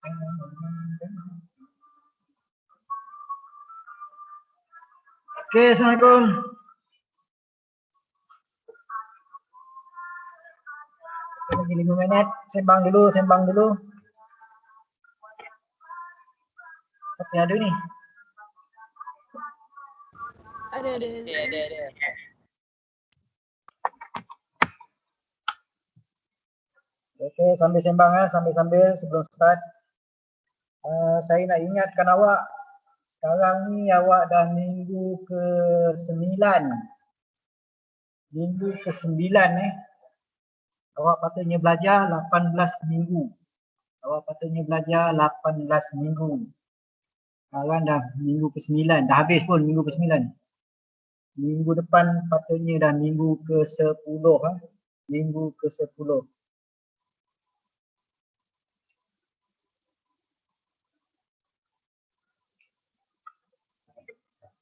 Okey, Assalamualaikum. Lagi 5 minit, sembang dulu. Siapa yang ada ni? Ada. Okey, sambil sembang sambil sebelum start. Saya nak ingatkan awak, sekarang ni awak dah minggu ke-9. Minggu ke-9 Awak patutnya belajar 18 minggu. Sekarang dah minggu ke-9, dah habis pun minggu ke-9. Minggu depan patutnya dah minggu ke-10 Minggu ke-10.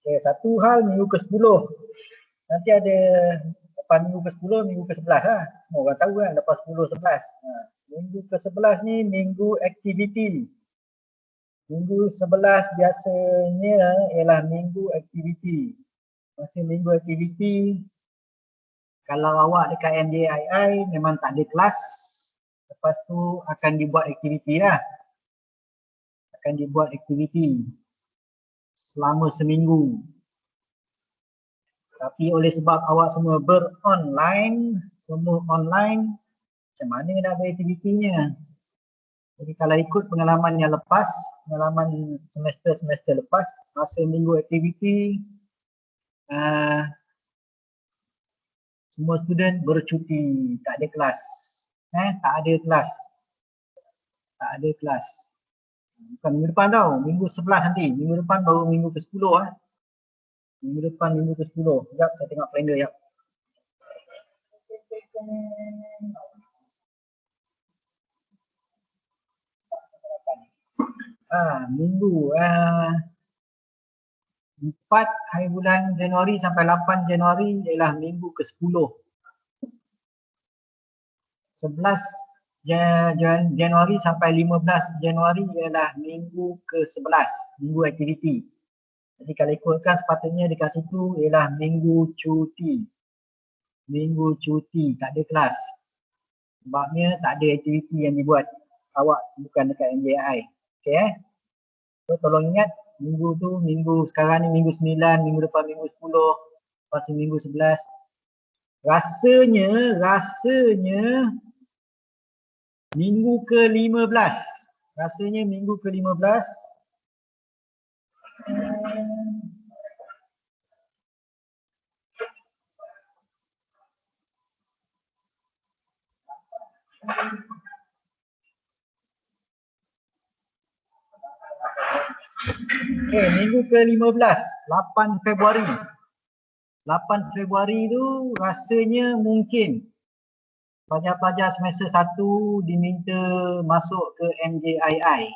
Okey, satu hal minggu ke-10. Nanti ada lepas minggu ke-10, minggu ke-11 Semua orang tahu lepas 10, 11. Minggu ke-11 ni minggu aktiviti. Minggu 11 biasanya ialah minggu aktiviti. Masa minggu aktiviti, kalau awak dekat MJII memang tak ada kelas. Lepas tu akan dibuat aktiviti selama seminggu. Tapi oleh sebab awak semua semua online, macam mana nak buat aktivitinya? Jadi kalau ikut pengalaman yang lepas, pengalaman semester lepas, masa minggu aktiviti, semua student bercuti, tak ada kelas. Tak ada kelas. Bukan minggu depan tau, minggu 11 nanti. Minggu depan baru minggu ke-10 Minggu depan minggu ke-10. Sekejap saya tengok kalender sekejap. Minggu 4 hari bulan Januari sampai 8 Januari ialah minggu ke-10. 11 Januari sampai 15 Januari ialah minggu ke-11, minggu aktiviti. Jadi kalau ikutkan sepatutnya dekat situ ialah minggu cuti. Tak ada kelas. Sebabnya tak ada aktiviti yang dibuat. Awak bukan dekat MJI. Okey So tolong ingat, minggu tu, minggu sekarang ni minggu 9, minggu depan minggu 10, lepas tu minggu 11. Rasanya minggu ke-15. Minggu ke-15, 8 Februari. 8 Februari tu rasanya mungkin pelajar-pelajar semester 1 diminta masuk ke MJII.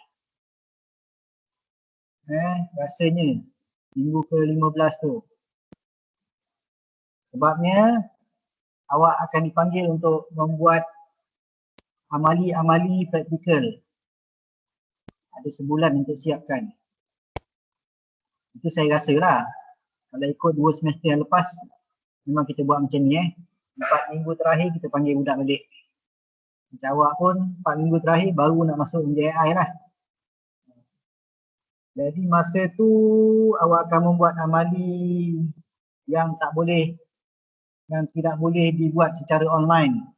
Rasanya minggu ke-15 tu. Sebabnya awak akan dipanggil untuk membuat amali-amali praktikal. Ada sebulan untuk siapkan. Itu saya rasa lah. Kalau ikut 2 semester yang lepas, memang kita buat macam ni 4 minggu terakhir kita panggil budak balik. Macam awak pun 4 minggu terakhir baru nak masuk MJII lah. Jadi masa tu awak akan membuat amali yang tidak boleh dibuat secara online.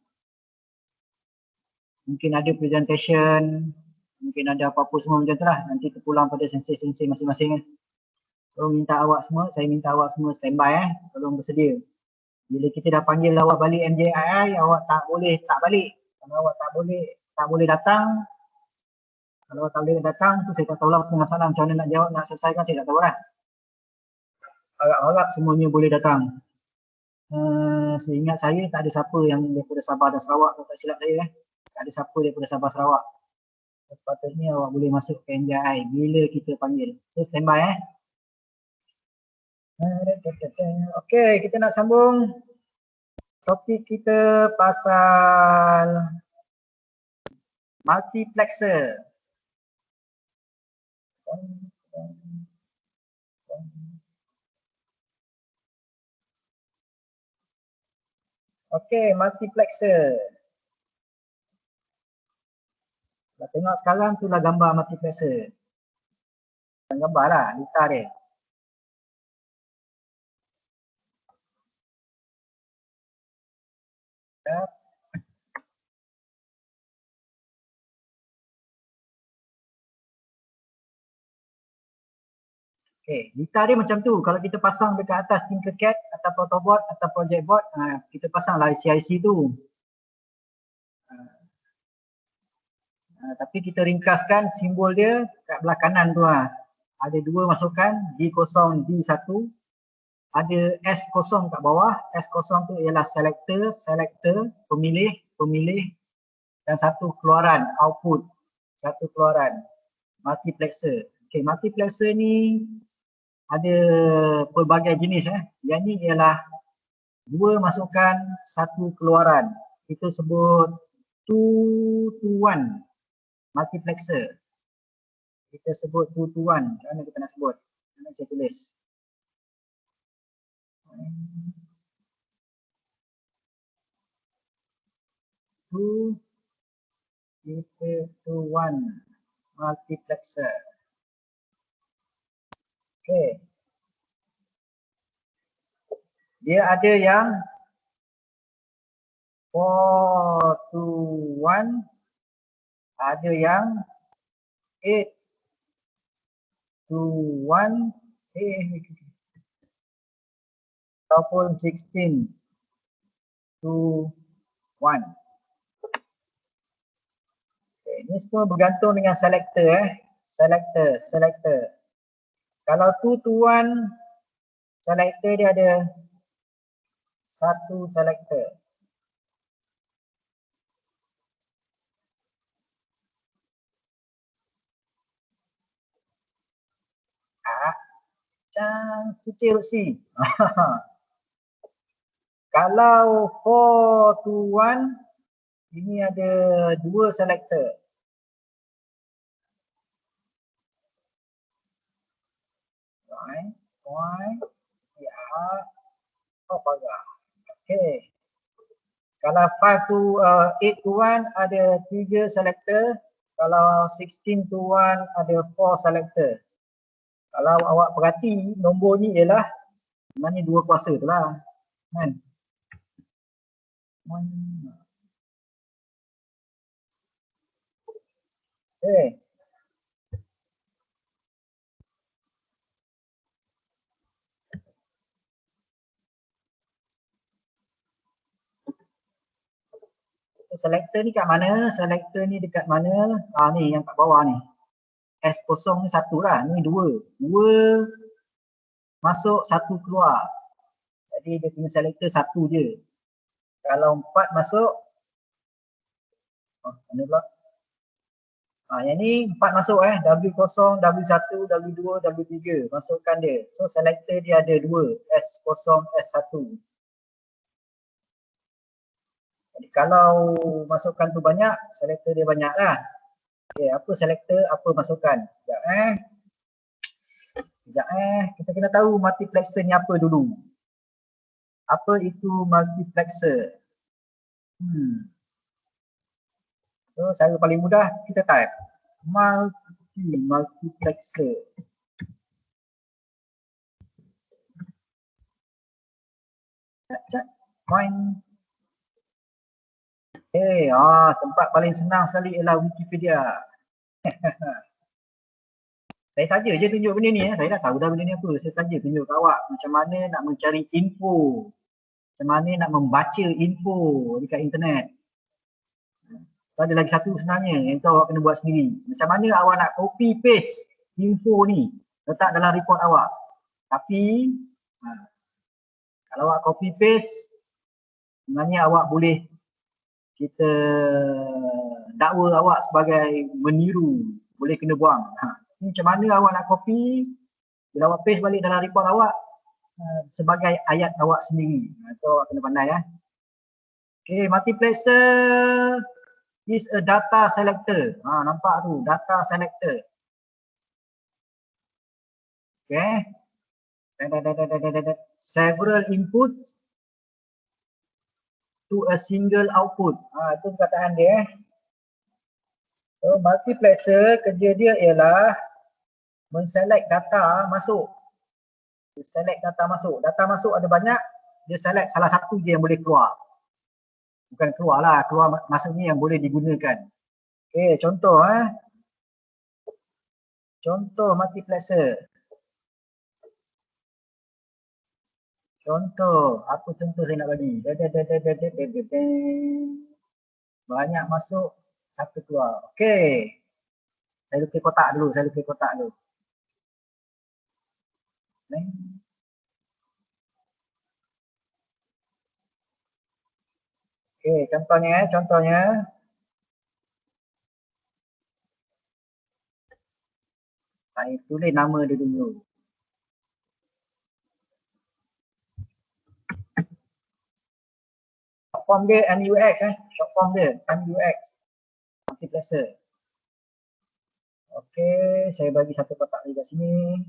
Mungkin ada presentation, mungkin ada apa-apa semua macam tu lah. Nanti terpulang pada sensei-sensei masing-masing. So saya minta awak semua standby tolong bersedia. Bila kita dah panggil awak balik MJII, awak tak boleh tak balik. Kalau awak tak boleh datang, tu saya tak tahu lah masalah macam mana nak jawab, nak selesaikan saya tak tahu lah. Harap-harap semuanya boleh datang. Seingat saya tak ada siapa yang daripada Sabah dan Sarawak, tak silap saya Tak ada siapa daripada Sabah Sarawak. Sepatutnya awak boleh masuk ke MJII bila kita panggil. So standby Okey, kita nak sambung. Topik kita pasal multiplexer. Okey, multiplexer. Kita tengok sekarang tu lah gambar multiplexer. Gambar lah, litar dia. Okay, litar dia macam tu. Kalau kita pasang dekat atas Tinkercad atau protoboard atau project board, kita pasanglah IC-IC tu. Tapi kita ringkaskan simbol dia kat belah kanan tu lah. Ada dua masukan, D0, D1. Ada S0 kat bawah. S0 tu ialah selector, pemilih, dan satu keluaran, output. Satu keluaran, multiplexer. Okay, multiplexer ni ada pelbagai jenis. Yang ni ialah dua masukan, satu keluaran. Kita sebut 2-to-1 multiplexer. Kita sebut 2-to-1. Macam mana kita nak sebut? Mana saya tulis? 2-to-1 multiplexer. Okay. Dia ada yang 4-to-1, ada yang 8-to-1, ataupun 16-to-1. Okay, ini semua bergantung dengan selector. Selector. Kalau 2-to-1, selector dia ada satu selector. Macam cuci rusi. Kalau 4-to-1, ini ada dua selector. Okay. Kalau 8-to-1 ada 3 selector. Kalau 16-to-1 ada 4 selector. Kalau awak perhati, nombor ni ialah mana dua kuasa tu lah. Kan? Okay. Selector ni kat mana? Selector ni dekat mana? Ni yang kat bawah ni. S0 ni satu lah. Ni dua. Dua masuk, satu keluar. Jadi dia punya selector satu je. Kalau 4 masuk, mana pula? Yang ni 4 masuk W0, W1, W2, W3. Masukkan dia. So selector dia ada dua. S0, S1. Jadi kalau masukkan tu banyak, selector dia banyak lah. Okay, apa selector, apa masukkan. Sekejap kita kena tahu multiplexer ni apa dulu. Apa itu multiplexer? So cara paling mudah kita type multiplexer. Point. Tempat paling senang sekali ialah Wikipedia. Saya saja je tunjuk benda ni. Saya dah tahu dah benda ni apa. Saya saja tunjuk kat awak macam mana nak mencari info. Macam mana nak membaca info dekat internet. So, ada lagi satu sebenarnya yang tu awak kena buat sendiri. Macam mana awak nak copy paste info ni letak dalam report awak. Tapi kalau awak copy paste, sebenarnya awak boleh kita dakwa awak sebagai meniru, boleh kena buang. Macam mana awak nak copy, bila awak paste balik dalam report awak sebagai ayat awak sendiri. Itu awak kena pandai Okay, multiplexer is a data selector. Nampak tu, data selector. Okay. Several input to a single output. Itu perkataan dia. So, multiplexer kerja dia ialah men-select data masuk. Dia select data masuk. Data masuk ada banyak, dia select salah satu je yang boleh keluar. Bukan keluar lah, keluar maksudnya yang boleh digunakan. Okey, contoh Contoh multiplexer. Contoh, apa contoh saya nak bagi? Banyak masuk, satu keluar. Okey. Saya lukis kotak dulu, Okey, contohnya. Saya tulis nama dia dulu. Short form dia MUX Short form dia MUX. Multiplexer. Okey, saya bagi satu kotak lagi kat sini.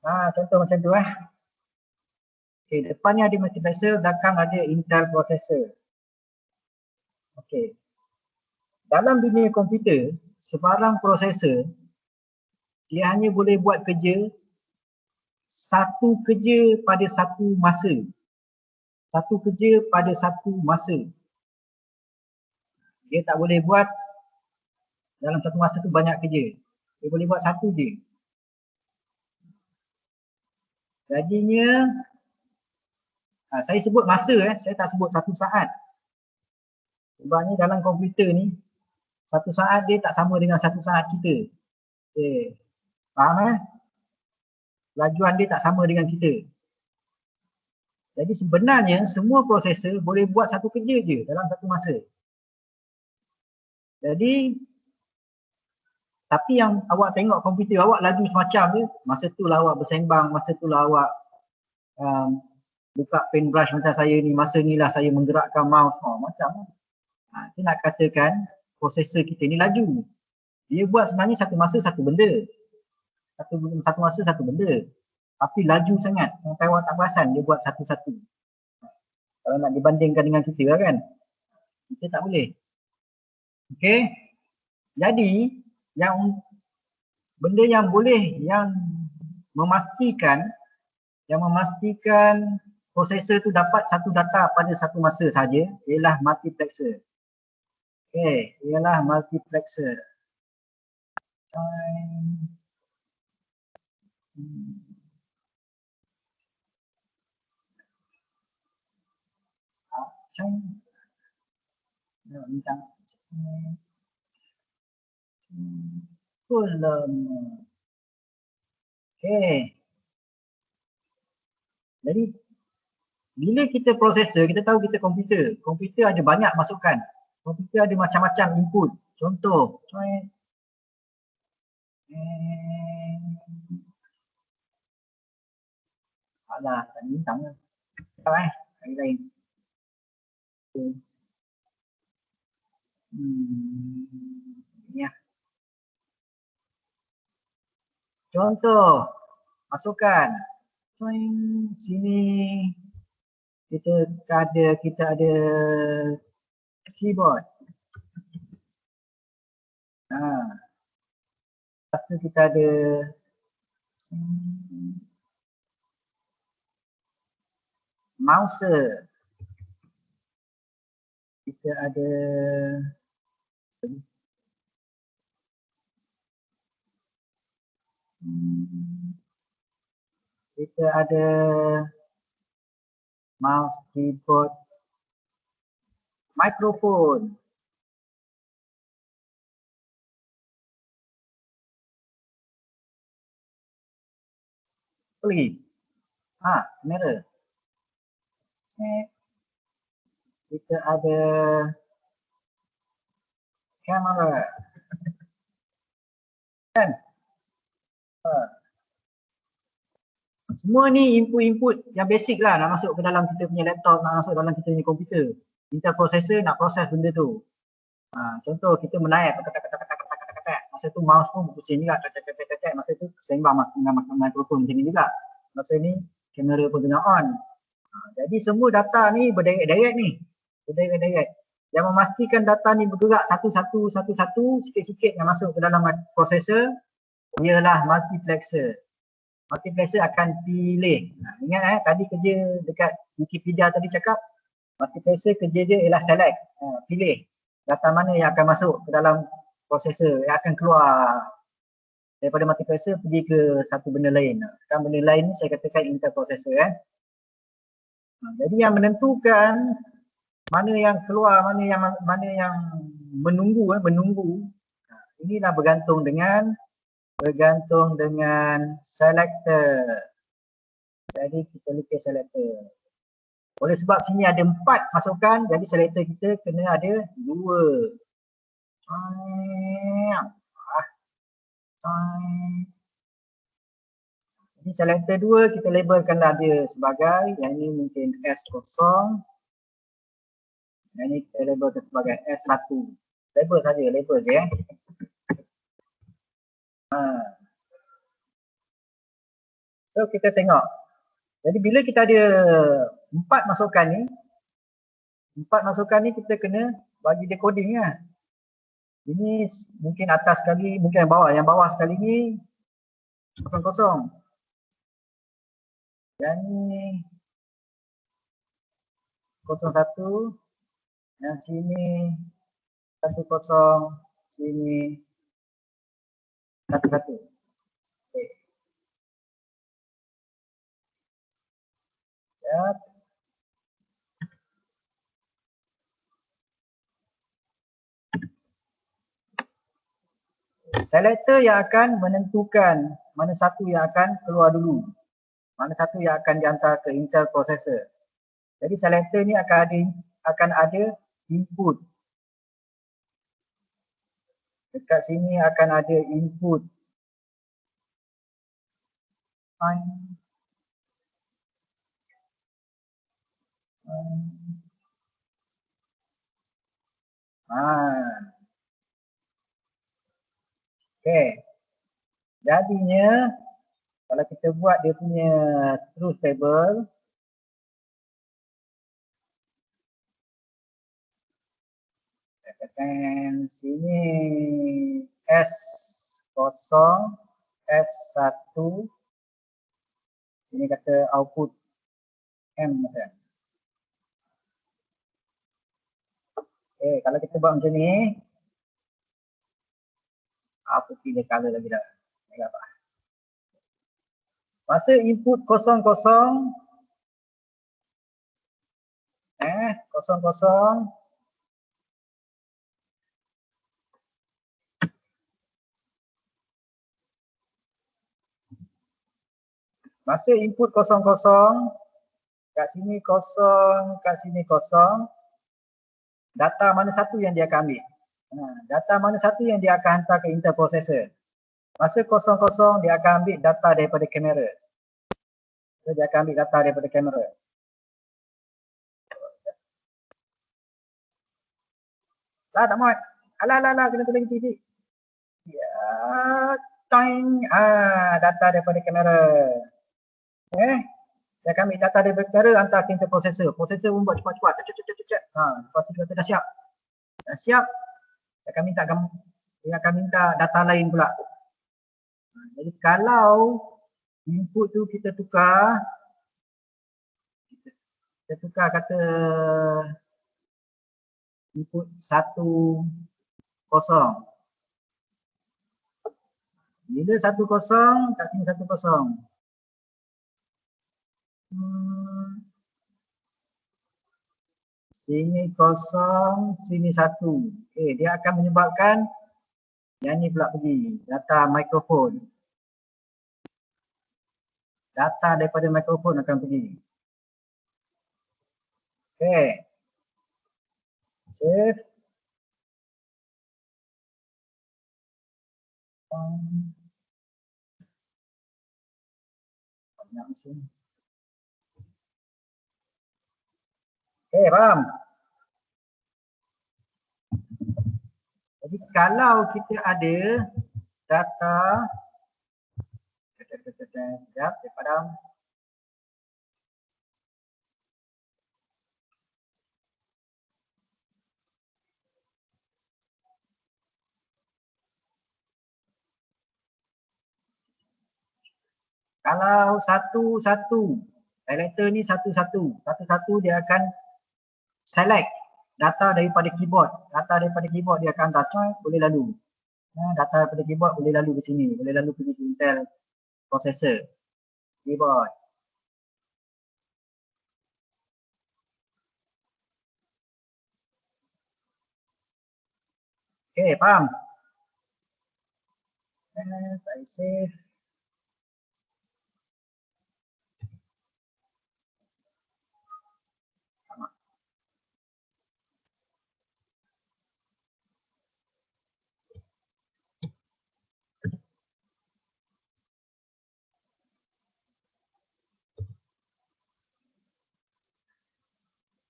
Contoh macam tu Okey, depannya ada multiplexer, belakang ada Intel processor. Okey. Dalam dunia komputer, sebarang processor dia hanya boleh buat kerja satu kerja pada satu masa. Satu kerja pada satu masa. Dia tak boleh buat dalam satu masa tu banyak kerja. Dia boleh buat satu je. Jadinya saya sebut masa saya tak sebut satu saat. Sebabnya dalam komputer ni satu saat dia tak sama dengan satu saat kita. Okey. Faham Lajuan dia tak sama dengan kita. Jadi sebenarnya semua prosesor boleh buat satu kerja je dalam satu masa. Jadi tapi yang awak tengok komputer awak laju semacam je, masa tu lah awak bersembang, masa tu lah awak buka paintbrush macam saya ni, masa ni lah saya menggerakkan mouse, macam. Itu nak katakan prosesor kita ni laju. Dia buat sebenarnya satu masa satu benda. Satu masa satu benda. Tapi laju sangat, sampai awak tak perasan dia buat satu-satu. Kalau nak dibandingkan dengan kita kan, kita tak boleh. Okey. Jadi, benda yang boleh yang memastikan prosesor tu dapat satu data pada satu masa saja ialah multiplexer. Okey, ialah multiplexer. Okey. Jadi bila kita prosesor, kita tahu kita komputer. Komputer ada banyak masukan. Komputer ada macam-macam input. Contoh, alah, tak ada bintang lah. Hari lain. Ya. Contoh, masukkan. Sini kita ada keyboard. Lepas tu kita ada mouse. Kita ada mouse, keyboard, mikrofon. Apa lagi? Kamera. Kita ada kamera. Kan? Semua ni input-input yang basic lah nak masuk ke dalam kita punya laptop, nak masuk dalam kita punya komputer. Intel processor nak proses benda tu. Contoh kita menaik masa tu mouse pun berpusing juga, masa tu seimbang dengan mikrofon macam ni juga. Masa ni kamera pun tengah on. Jadi semua data ni berderet-deret ni. Berderet-deret. Yang memastikan data ni bergerak satu-satu, sikit-sikit yang masuk ke dalam prosesor ialah multiplexer. Multiplexer akan pilih. Ingat tadi kerja dekat Wikipedia tadi cakap, multiplexer kerja dia ialah select. Pilih data mana yang akan masuk ke dalam prosesor, yang akan keluar daripada multiplexer pergi ke satu benda lain. Kan benda lain ni saya katakan interprocessor. Jadi yang menentukan mana yang keluar, mana yang menunggu, inilah bergantung dengan selector. Jadi kita lukis selector. Oleh sebab sini ada 4 masukan, jadi selector kita kena ada 2. Jadi selector 2 kita labelkanlah dia sebagai, yang ini mungkin S0, yang ini kita labelkan sebagai S1. Label saja, label je So kita tengok. Jadi bila kita ada 4 masukan ni kita kena bagi decoding lah. Ini mungkin atas sekali, mungkin yang bawah sekali ni kosong. Yang ni 01, yang sini 10, sini 11. Okay. Selector yang akan menentukan mana satu yang akan keluar dulu, mana satu yang akan dihantar ke Intel processor. Jadi selector ni akan ada input. Dekat sini akan ada input. Okay. Jadinya kalau kita buat dia punya truth table, katakan sini S0, S1, ini kata output M. Okay, kalau kita buat macam ni, apa pilih color lagi dah. Masa input 00, 00, masa input 00, kat sini 0, kat sini 0, data mana satu yang dia akan ambil? Data mana satu yang dia akan hantar ke Intel processor? Masa 00 dia akan ambil data daripada kamera. So dia akan ambil data daripada kamera. Tak muat. Alah, kena tulis sikit. Ya, time. Data daripada kamera. Dia akan ambil data daripada kamera, hantar ke Intel processor. Processor pun buat cepat-cepat. Lepas tu kita dah siap. Dia akan minta data lain pula. Jadi kalau input tu kita tukar kata input 10. Bila 10, kat sini 10. Sini 0, sini 1. Okay, dia akan menyebabkan yang ni pula pergi, data mikrofon. data daripada mikrofon akan pergi. Okey. Save. Banyak mesin. Okey, faham? Jadi kalau kita ada data, sekejap, saya padam. Kalau satu-satu, selector ni satu-satu dia akan select data daripada keyboard. Data daripada keyboard dia akan touch, boleh lalu. Data daripada keyboard boleh lalu ke sini, boleh lalu pergi ke Intel processor, keyboard. Okey, faham? Saya save.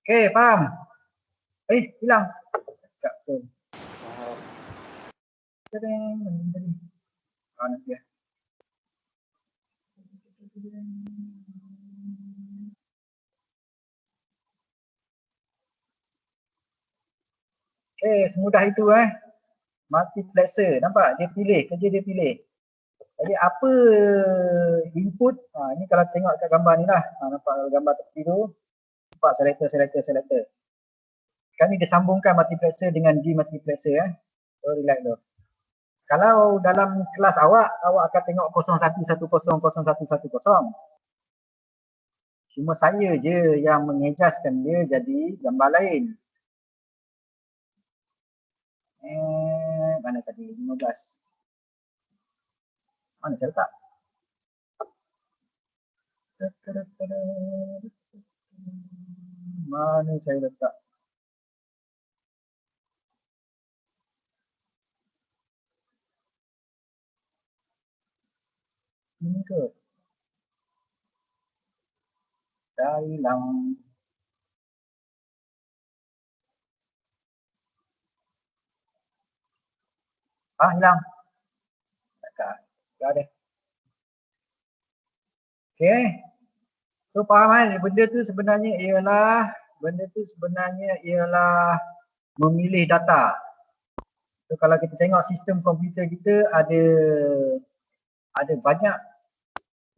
Okey, faham? Hilang. Tak betul. Nanti ya. Semudah itu multiplexer, nampak? Dia pilih, kerja dia pilih. Jadi apa input, ni kalau tengok kat gambar ni lah, nampak gambar tepi tu, nampak selector. Sekarang ni dia sambungkan multiplexer dengan demultiplexer. So relax tu. Kalau dalam kelas awak akan tengok 01100110. Cuma saya je yang mengejaskan dia jadi gambar lain. Mana tadi? 15. Mana saya letak? Mana saya letak? Ini ke? Dah hilang. Hilang. Tak ada. Okay. So faham kan? Benda tu sebenarnya ialah memilih data. So kalau kita tengok sistem komputer kita ada banyak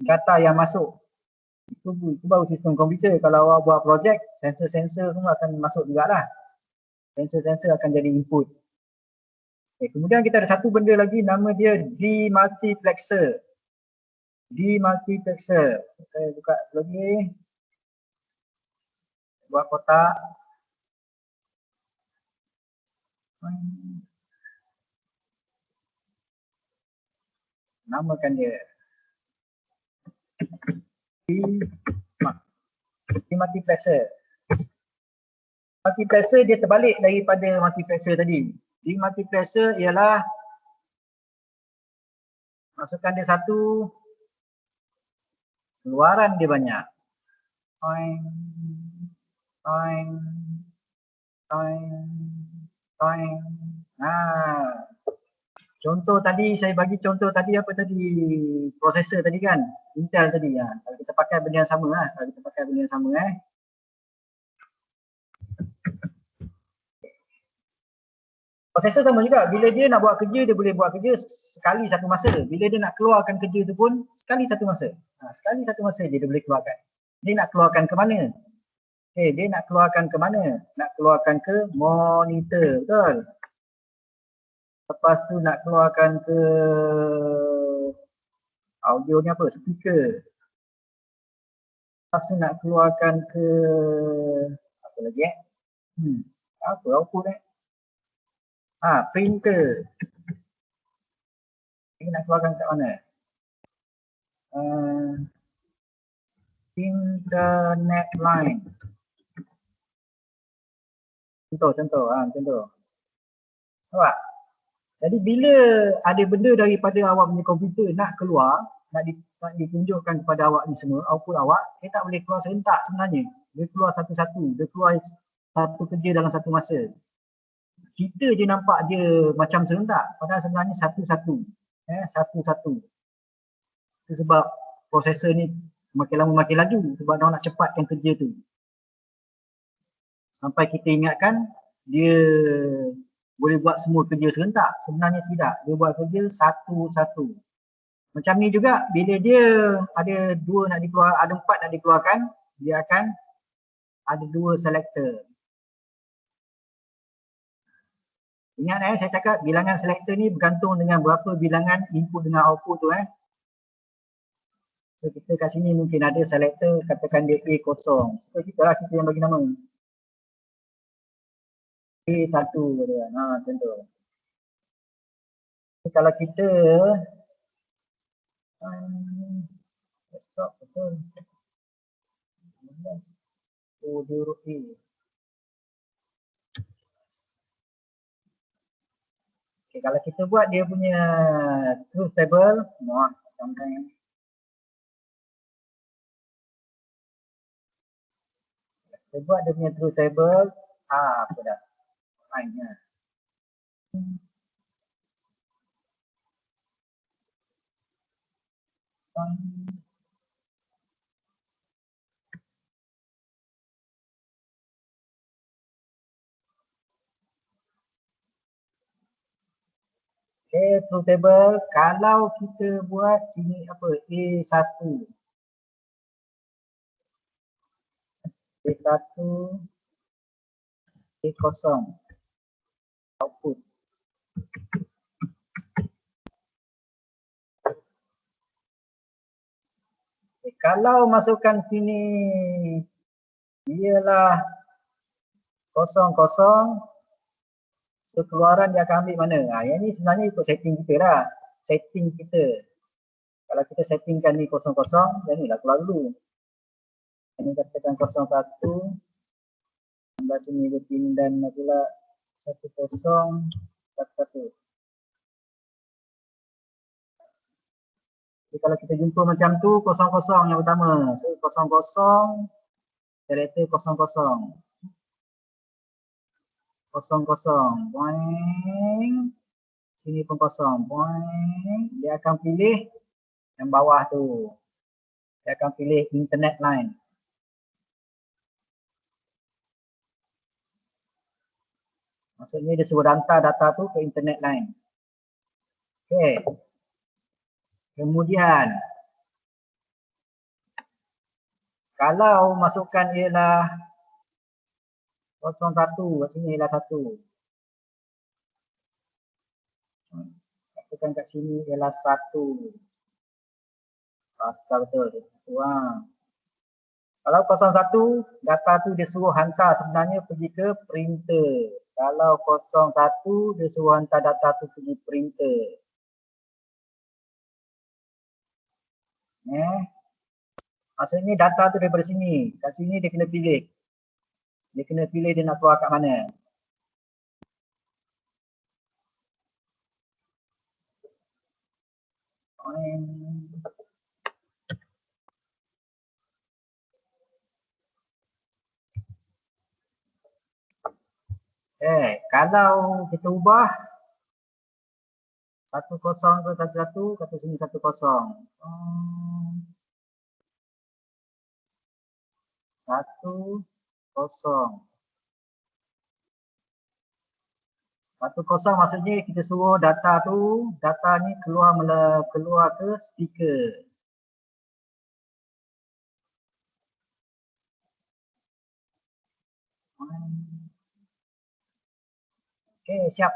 data yang masuk. Itu baru sistem komputer. Kalau awak buat projek, sensor-sensor semua akan masuk jugalah. Sensor-sensor akan jadi input. Kemudian kita ada satu benda lagi, nama dia demultiplexer. Demultiplexer. Saya buka lagi. Buat kotak. Namakan dia. Demultiplexer. Multiplexer dia terbalik daripada multiplexer tadi. Demultiplexer ialah masukkan dia satu, keluaran dia banyak. Contoh tadi, saya bagi contoh tadi apa tadi? Prosesor tadi kan? Intel tadi. Kalau kita pakai benda yang sama Prosesor sama juga. Bila dia nak buat kerja, dia boleh buat kerja sekali satu masa. Bila dia nak keluarkan kerja tu pun sekali satu masa. Sekali satu masa je dia boleh keluarkan. Dia nak keluarkan ke mana? Dia nak keluarkan ke mana? Nak keluarkan ke monitor, betul? Lepas tu nak keluarkan ke audio ni apa? Speaker. Lepas tu nak keluarkan ke apa lagi apa output printer. Ini nak keluarkan kat mana? internet line. Contoh. Nampak? Jadi bila ada benda daripada awak punya komputer nak keluar, nak ditunjukkan kepada awak ni semua, output awak, dia tak boleh keluar serentak sebenarnya. Dia keluar satu-satu, dia keluar satu kerja dalam satu masa. Kita je nampak dia macam serentak, padahal sebenarnya satu-satu. Satu-satu. Itu sebab prosesor ni makin lama makin laju sebab dia nak cepatkan kerja tu. Sampai kita ingatkan dia boleh buat semua kerja serentak. Sebenarnya tidak. Dia buat kerja satu-satu. Macam ni juga bila dia ada empat nak dikeluarkan, dia akan ada 2 selector. Ingat saya cakap bilangan selector ni bergantung dengan berapa bilangan input dengan output tu. So kita kat sini mungkin ada selector, katakan dia A0. So kita yang bagi nama. A1 kata kan. Contoh. So, kalau kita desktop betul. Huruf A. Okay, kalau kita buat dia punya truth table, sampai kita buat dia punya truth table, apa dah? Fine. Okay, truth table, kalau kita buat sini apa? A1. A1, A0. Output. Okay, kalau masukkan sini ialah 00, so keluaran dia akan ambil mana? Yang ni sebenarnya ikut setting kita lah. Setting kita. Kalau kita settingkan ni 00, yang ni lah keluar dulu. Ini katakan 01. Tambah sini berpindah pula 10, 11. Jadi kalau kita jumpa macam tu, 00 yang pertama. So 00, selector 00. 00, boing. Sini pun 0, boing. Dia akan pilih yang bawah tu. Dia akan pilih internet line. Maksudnya dia suruh hantar data tu ke internet line. Okey. Kemudian kalau masukkan ialah 01, kat sini ialah 1. Katakan kat sini ialah 1. Betul. Kalau 01, data tu dia suruh hantar sebenarnya pergi ke printer. Kalau 01, dia suruh hantar data tu pergi printer. Maksudnya data tu daripada sini. Kat sini dia kena pilih. Dia kena pilih dia nak keluar kat mana. Kalau kita ubah 10 ke 11, kata sini 10. 10. 10 maksudnya kita suruh data ni keluar ke speaker. Okey, siap.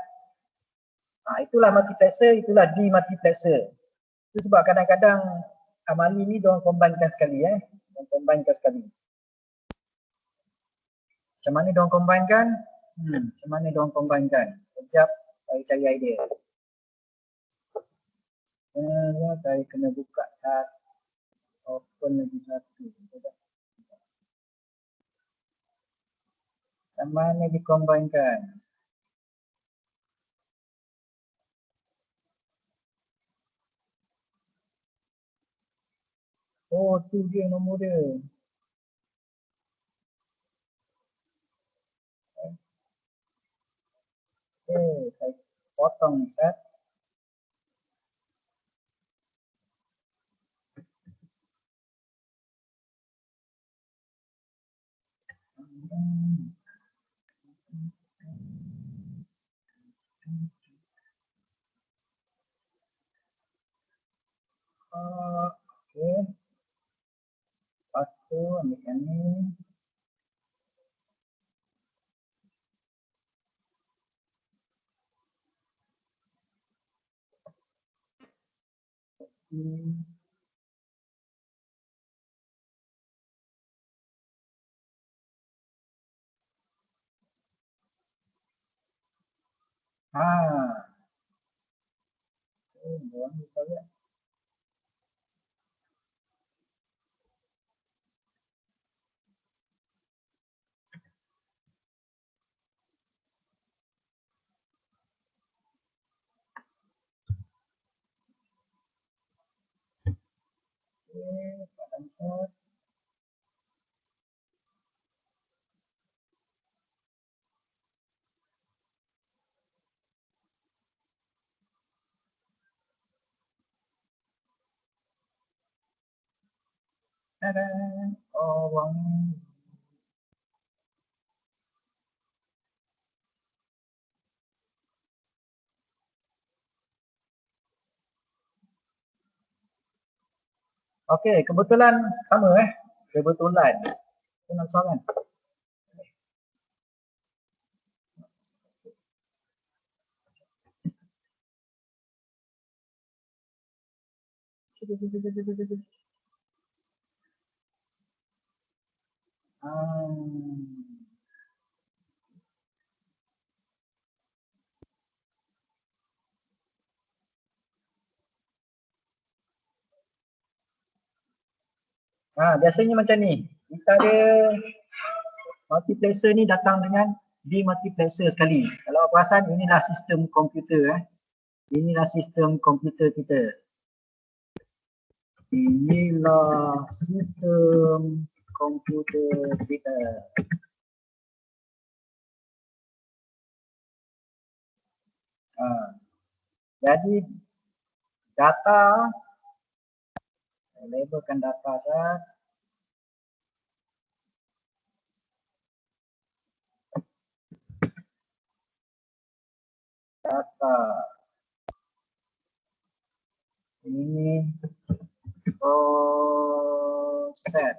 Itulah multiplexer, itulah demultiplexer. Itu sebab kadang-kadang Amali ni diorang combinekan sekali. Macam mana diorang combinekan? Sekejap, saya cari idea. Saya kena buka Open lagi satu. Dan mana dikombainkan? Oh, tu dia nombor dia. Saya potong ni, Ustaz. Okey. Lepas tu ambil yang ni. Ha. Buang kita lihat. Okey, pada Ustaz. Tada. Oh, buang ni. Okey, kebetulan sama kebetulan. Itu nak soalan. Biasanya macam ni. Kita ada multiplexer ni datang dengan demultiplexer sekali. Kalau perasan inilah sistem komputer Inilah sistem komputer kita. Inilah sistem komputer kita. Jadi data, saya labelkan data saja. Data ini proses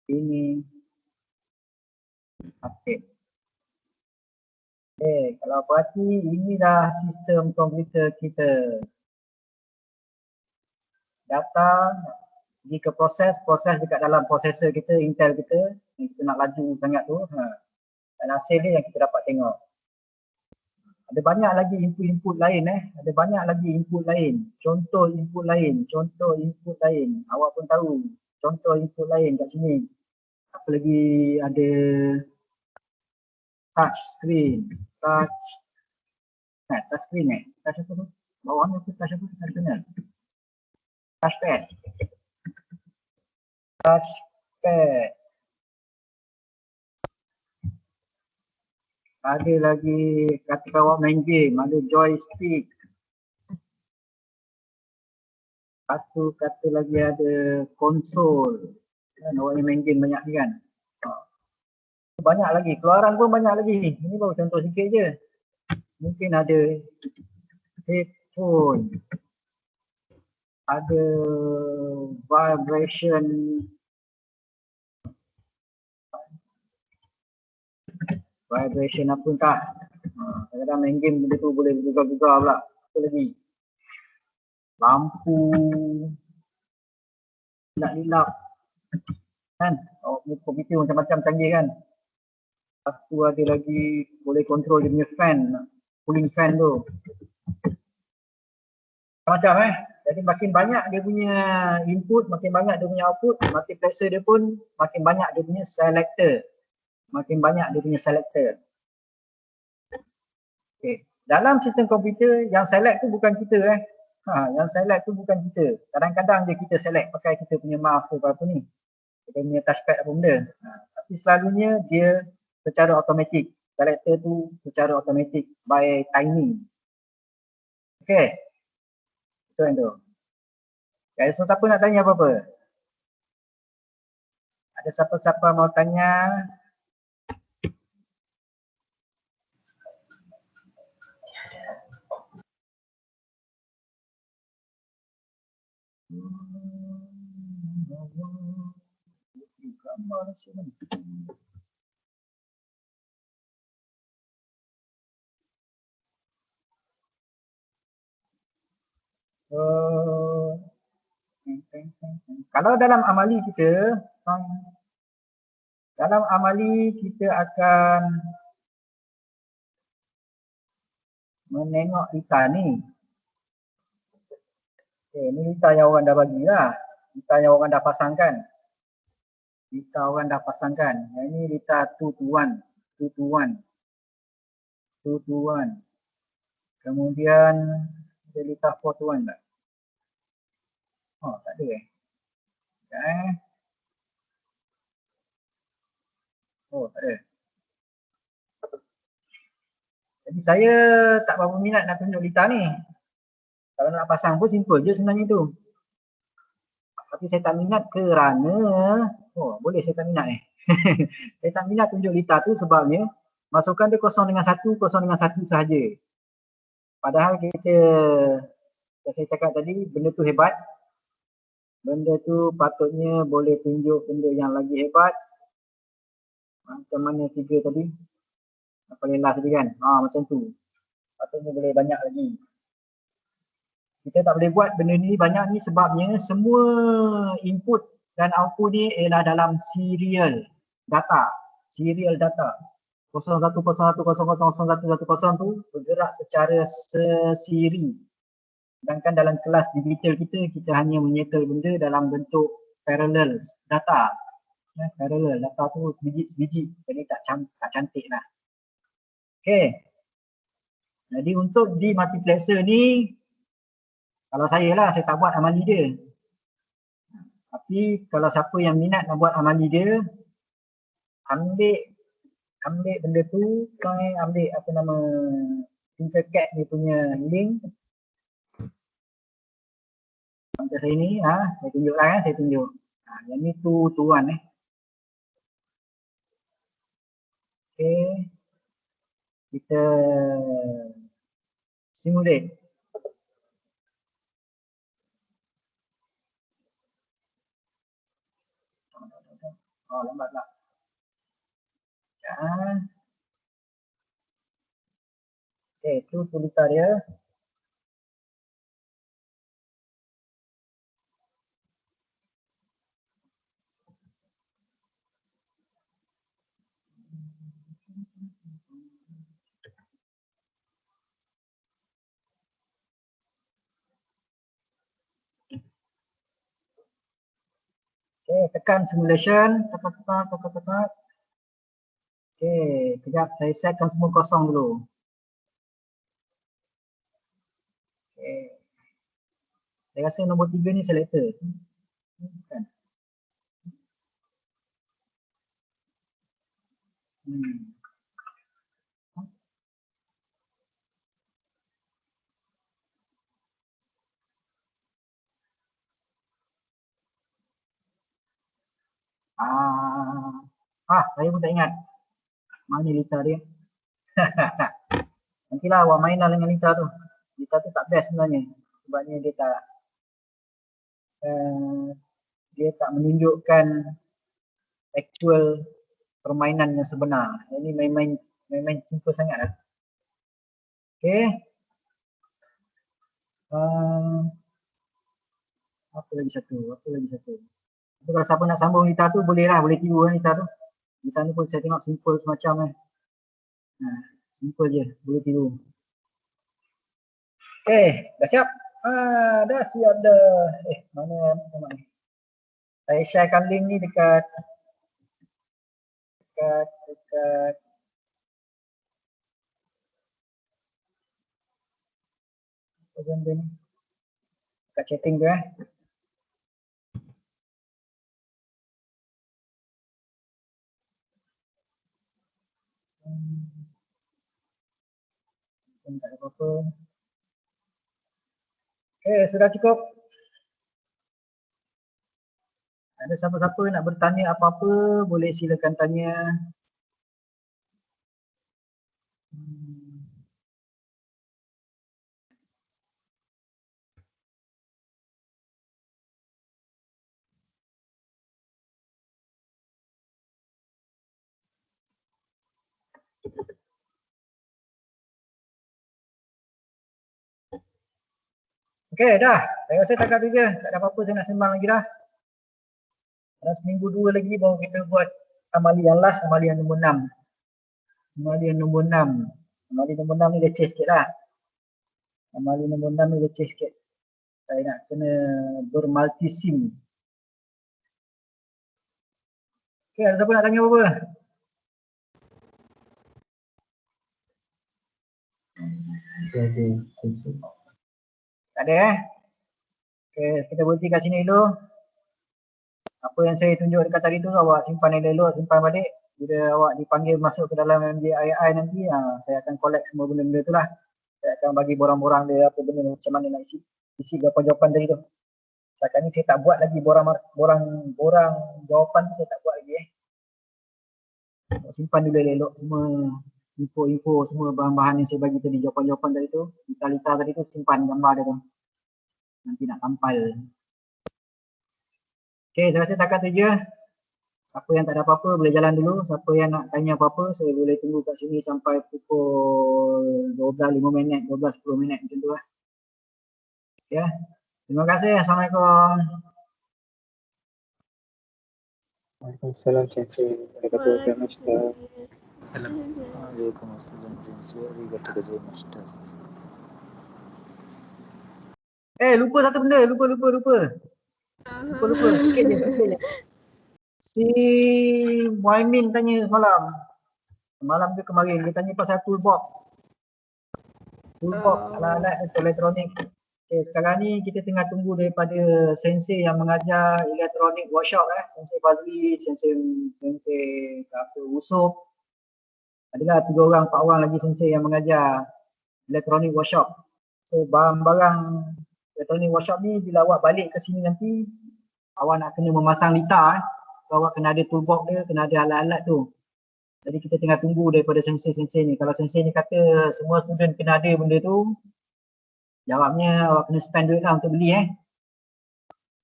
ini update. Kalau perhati inilah sistem komputer kita. Data pergi ke proses dekat dalam prosesor kita, Intel kita, yang kita nak laju sangat tu. Dan hasil ni yang kita dapat tengok. Ada banyak lagi input lain Ada banyak lagi input lain. Contoh input lain. Awak pun tahu. Contoh input lain kat sini. Apa lagi ada touch screen. Touch screen Touch apa tu? Bawah ni touch apa? Touchpad. Ada lagi kata awak main game, ada joystick. Kata lagi ada konsol. Kan awak main game banyak ni kan. Banyak lagi, keluaran pun banyak lagi. Ini baru contoh sikit je. Mungkin ada headphone. Ada vibration. Vibration apa entah. Kadang-kadang main game benda tu boleh gegar-gegar pula. Apa lagi? Lampu. Lilap-lilap. Kan? Komputer macam-macam canggih kan? Lepas tu ada lagi boleh kontrol dia punya fan. Cooling fan tu. Macam Jadi makin banyak dia punya input, makin banyak dia punya output, multiplexer dia pun makin banyak dia punya selector. Makin banyak dia punya selector. Okay. Dalam sistem komputer yang select tu bukan kita yang select tu bukan kita. Kadang-kadang je kita select pakai kita punya mouse ke apa ni. Kita punya touchpad apa benda. Tapi selalunya dia secara automatik. Selector tu secara automatik by timing. Okay. Itu yang tu. Okay, so siapa nak tanya apa-apa? Ada siapa-siapa mau tanya? Gambar sini. Kalau dalam amali kita akan menengok lita ni. Ni lita yang orang dah bagilah. Lita yang orang dah pasangkan. Lita orang dah pasangkan. Ini lita 2 to 1. 2 to 1. 2 to 1. Kemudian ada lita 4 to 1 tak? Oh, tak ada Oh, tak ada. Jadi saya tak berapa minat nak tunjuk lita ni. Kalau nak pasang pun simple je sebenarnya tu. Tapi saya tak minat kerana, boleh saya tak minat saya tak minat tunjuk lita tu sebabnya masukan dia 0 dengan 1, 0 dengan 1 sahaja. Padahal saya cakap tadi, benda tu hebat. Benda tu patutnya boleh tunjuk benda yang lagi hebat. Macam mana 3 tadi? Paling last tadi kan? Macam tu. Patutnya boleh banyak lagi. Kita tak boleh buat benda ni banyak ni sebabnya semua input dan output ni ialah dalam serial data. Serial data. 0101000110 tu bergerak secara sesiri. Sedangkan dalam kelas digital kita hanya menyetel benda dalam bentuk parallel data. Parallel data tu sebiji-sebiji. Jadi tak cantik lah. Okay. Jadi untuk di multiplexer ni, kalau saya lah, saya tak buat amali dia. Tapi kalau siapa yang minat nak buat amali dia, ambil benda tu, ambil apa nama Tinkercad dia punya link. Macam saya ni, saya tunjuk lah saya tunjuk. Yang ni tuan Okay. Kita simulate. Lambat lah. Okay, tu tulisan dia. Okay, tekan simulation. Tekan. Okay, kejap saya setkan semua kosong dulu. Okay. Saya rasa nombor 3 ni selector. Bukan. Saya pun tak ingat. Mana lita dia? Nantilah awak mainlah dengan lita tu. Lita tu tak best sebenarnya. Sebabnya dia tak menunjukkan actual permainan yang sebenar. Ini main simple sangat lah. Okay. Apa lagi satu? Kalau siapa nak sambung lita tu boleh lah. Boleh tiru lita tu. Lita ni pun saya tengok simple semacam simple je. Boleh tiru. Okay. Dah siap? Dah siap dah. Mana ni? Saya sharekan link ni dekat benda ni. Dekat chatting tu tak ada apa-apa. Sudah cukup. Ada siapa-siapa nak bertanya apa-apa, boleh silakan tanya. Okey, dah. Saya rasa takat tu je. Tak ada apa-apa saya nak sembang lagi dah. Dalam seminggu 2 lagi baru kita buat amali yang last, amali yang nombor 6. Amali yang nombor 6. Amali nombor 6 ni leceh sikit lah. Amali nombor 6 ni leceh sikit. Saya nak kena bermulti-sim. Okey, ada siapa nak tanya apa-apa? Tak ada Okey, kita berhenti kat sini dulu. Apa yang saya tunjuk dekat tadi tu awak simpan elok-elok, simpan balik. Bila awak dipanggil masuk ke dalam MJII nanti, saya akan collect semua benda-benda tu lah. Saya akan bagi borang-borang dia apa benda macam mana nak isi jawapan-jawapan tadi tu. Setakat ni saya tak buat lagi borang jawapan tu saya tak buat lagi Simpan dulu elok semua info-info semua bahan-bahan yang saya bagi tadi, jawapan-jawapan tadi tu, lita-lita tadi tu simpan gambar dia tu. Nanti nak tampal. Okey, saya rasa takat tu je. Siapa yang tak ada apa-apa boleh jalan dulu. Siapa yang nak tanya apa-apa saya boleh tunggu kat sini sampai pukul 12.05 minit, 12.10 minit macam tu lah. Ya. Terima kasih. Assalamualaikum. Waalaikumsalam Cik. Arigatou gozaimashita. Waalaikumsalam Cik. Arigatou gozaimashita. Lupa satu benda, lupa. Sikit je. Si Muaimin tanya semalam ke kemarin, dia tanya pasal toolbox. Alat-alat elektronik. Okay, sekarang ni kita tengah tunggu daripada sensei yang mengajar elektronik workshop Sensei Fazli, sensei Usop. Adalah 3 orang, 4 orang lagi sensei yang mengajar elektronik workshop. So barang-barang elektronik workshop ni bila awak balik ke sini nanti, awak nak kena memasang lita So awak kena ada toolbox dia, kena ada alat-alat tu. Jadi kita tengah tunggu daripada sensei-sensei ni. Kalau sensei ni kata semua student kena ada benda tu, jawabnya awak kena spend duit lah untuk beli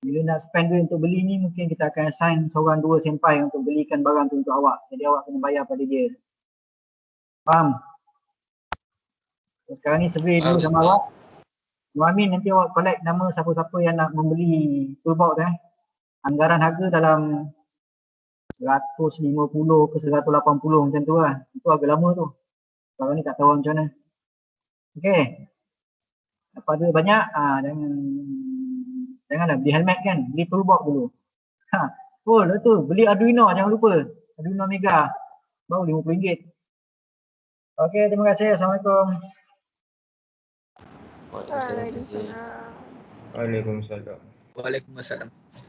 Bila nak spend duit untuk beli ni, mungkin kita akan assign seorang 2 senpai untuk belikan barang tu untuk awak. Jadi awak kena bayar pada dia. Faham? So, sekarang ni survey dulu sama awak. Muamin, nanti awak collect nama siapa-siapa yang nak membeli toolbox Anggaran harga dalam 150 ke 180 macam tu lah. Itu agak lama tu. Sekarang ni tak tahu macam mana. Okey. Lepas tu banyak, janganlah beli helmet kan. Beli toolbox dulu. Betul. Beli Arduino jangan lupa. Arduino Mega. Baru RM50. Okey, terima kasih. Assalamualaikum. Waalaikumsalam. Waalaikumsalam. Terima kasih.